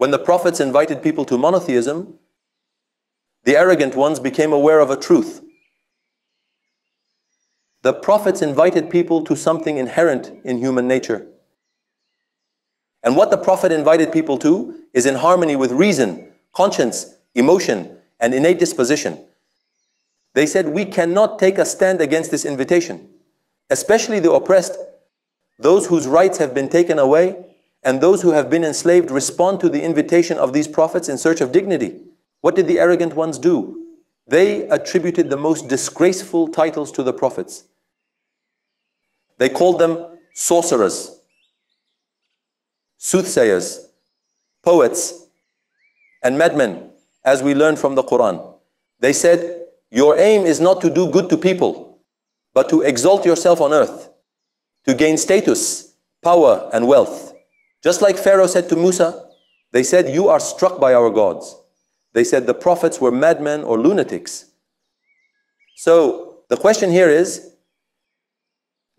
When the prophets invited people to monotheism, the arrogant ones became aware of a truth. The prophets invited people to something inherent in human nature. And what the prophet invited people to is in harmony with reason, conscience, emotion, and innate disposition. They said, we cannot take a stand against this invitation, especially the oppressed, those whose rights have been taken away, and those who have been enslaved respond to the invitation of these prophets in search of dignity. What did the arrogant ones do? They attributed the most disgraceful titles to the prophets. They called them sorcerers, soothsayers, poets, and madmen, as we learn from the Quran. They said, your aim is not to do good to people, but to exalt yourself on earth, to gain status, power, and wealth. Just like Pharaoh said to Musa, they said, you are struck by our gods. They said the prophets were madmen or lunatics. So the question here is,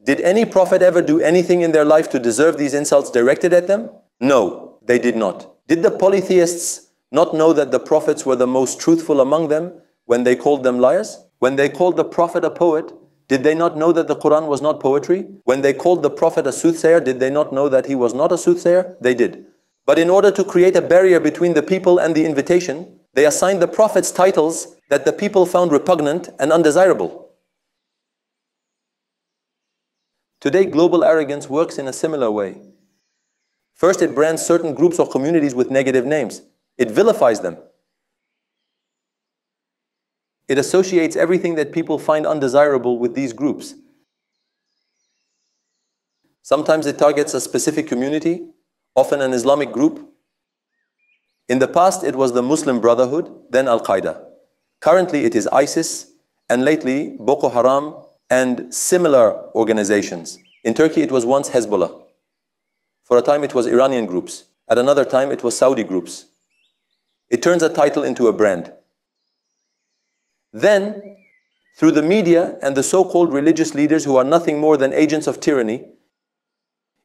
did any prophet ever do anything in their life to deserve these insults directed at them? No, they did not. Did the polytheists not know that the prophets were the most truthful among them when they called them liars? When they called the prophet a poet, did they not know that the Quran was not poetry? When they called the prophet a soothsayer, did they not know that he was not a soothsayer? They did. But in order to create a barrier between the people and the invitation, they assigned the prophets titles that the people found repugnant and undesirable. Today, global arrogance works in a similar way. First, it brands certain groups or communities with negative names. It vilifies them. It associates everything that people find undesirable with these groups. Sometimes it targets a specific community, often an Islamic group. In the past, it was the Muslim Brotherhood, then Al-Qaeda. Currently, it is ISIS, and lately, Boko Haram, and similar organizations. In Turkey, it was once Hezbollah. For a time, it was Iranian groups. At another time, it was Saudi groups. It turns a title into a brand. Then, through the media and the so-called religious leaders who are nothing more than agents of tyranny,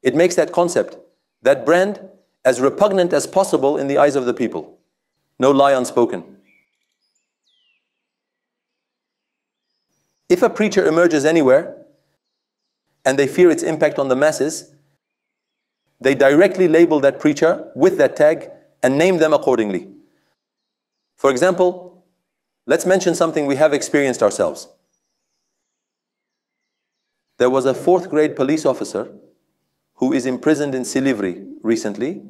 it makes that concept, that brand, as repugnant as possible in the eyes of the people. No lie unspoken. If a preacher emerges anywhere, and they fear its impact on the masses, they directly label that preacher with that tag and name them accordingly. For example, let's mention something we have experienced ourselves. There was a 4th grade police officer who is imprisoned in Silivri recently.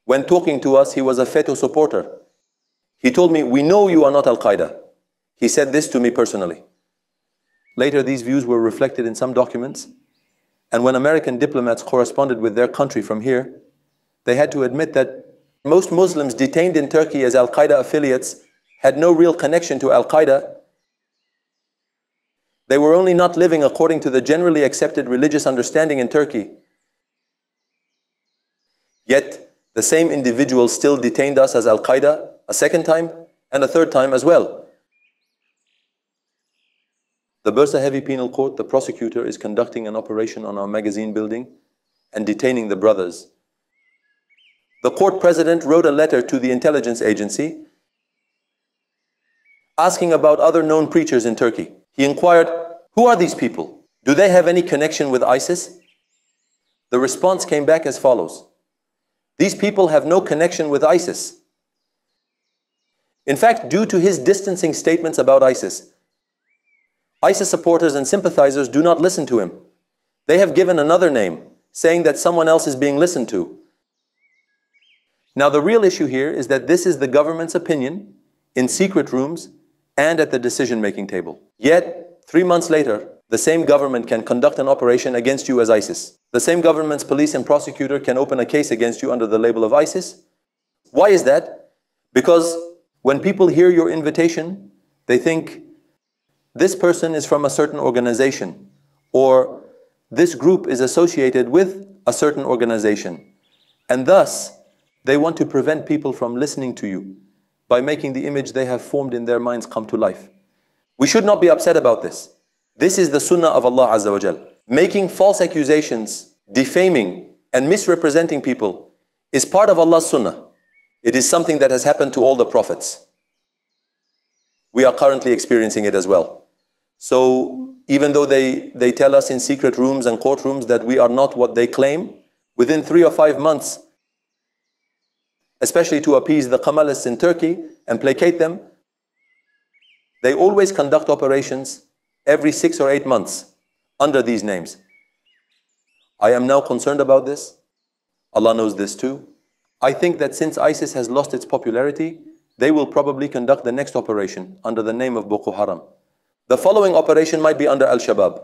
When talking to us, he was a FETO supporter. He told me, we know you are not Al-Qaeda. He said this to me personally. Later, these views were reflected in some documents, and when American diplomats corresponded with their country from here, they had to admit that most Muslims detained in Turkey as Al-Qaeda affiliates had no real connection to Al-Qaeda. They were only not living according to the generally accepted religious understanding in Turkey. Yet, the same individuals still detained us as Al-Qaeda a second time and a third time as well. The Bursa Heavy Penal Court, the prosecutor, is conducting an operation on our magazine building and detaining the brothers. The court president wrote a letter to the intelligence agency asking about other known preachers in Turkey. He inquired, who are these people? Do they have any connection with ISIS? The response came back as follows. These people have no connection with ISIS. In fact, due to his distancing statements about ISIS supporters and sympathizers do not listen to him. They have given another name, saying that someone else is being listened to. Now the real issue here is that this is the government's opinion in secret rooms and at the decision-making table. Yet, 3 months later, the same government can conduct an operation against you as ISIS. The same government's police and prosecutor can open a case against you under the label of ISIS. Why is that? Because when people hear your invitation, they think, this person is from a certain organization, or this group is associated with a certain organization. And thus, they want to prevent people from listening to you by making the image they have formed in their minds come to life. We should not be upset about this. This is the Sunnah of Allah Azza wa Jal. Making false accusations, defaming and misrepresenting people is part of Allah's Sunnah. It is something that has happened to all the prophets. We are currently experiencing it as well. So even though they tell us in secret rooms and courtrooms that we are not what they claim, within 3 or 5 months, especially to appease the Kemalists in Turkey and placate them, they always conduct operations every 6 or 8 months under these names. I am now concerned about this. Allah knows this too. I think that since ISIS has lost its popularity, they will probably conduct the next operation under the name of Boko Haram. The following operation might be under Al-Shabaab.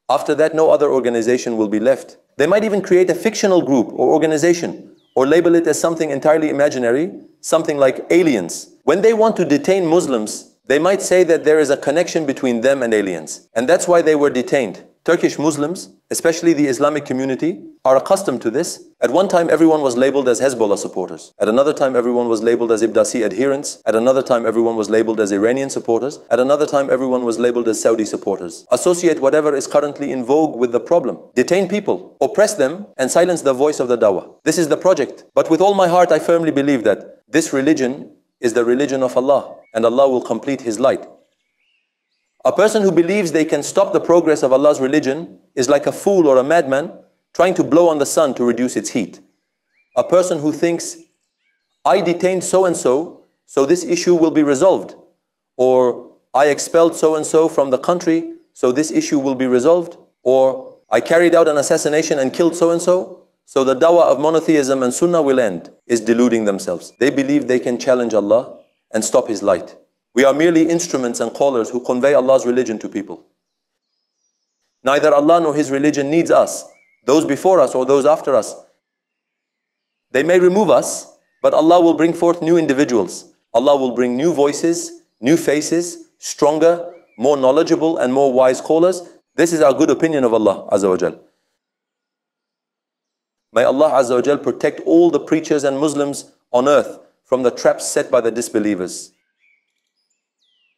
After that, no other organization will be left. They might even create a fictional group or organization or label it as something entirely imaginary, something like aliens. When they want to detain Muslims, they might say that there is a connection between them and aliens. And that's why they were detained. Turkish Muslims, especially the Islamic community, are accustomed to this. At one time, everyone was labeled as Hezbollah supporters. At another time, everyone was labeled as Ibdasi adherents. At another time, everyone was labeled as Iranian supporters. At another time, everyone was labeled as Saudi supporters. Associate whatever is currently in vogue with the problem. Detain people, oppress them, and silence the voice of the dawah. This is the project. But with all my heart, I firmly believe that this religion is the religion of Allah, and Allah will complete His light. A person who believes they can stop the progress of Allah's religion is like a fool or a madman trying to blow on the sun to reduce its heat. A person who thinks, I detained so-and-so, so this issue will be resolved. Or, I expelled so-and-so from the country, so this issue will be resolved. Or, I carried out an assassination and killed so-and-so, so the dawah of monotheism and sunnah will end, is deluding themselves. They believe they can challenge Allah and stop His light. We are merely instruments and callers who convey Allah's religion to people. Neither Allah nor His religion needs us, those before us or those after us. They may remove us, but Allah will bring forth new individuals. Allah will bring new voices, new faces, stronger, more knowledgeable and more wise callers. This is our good opinion of Allah Azza wa Jal. May Allah Azza wa Jal protect all the preachers and Muslims on earth from the traps set by the disbelievers.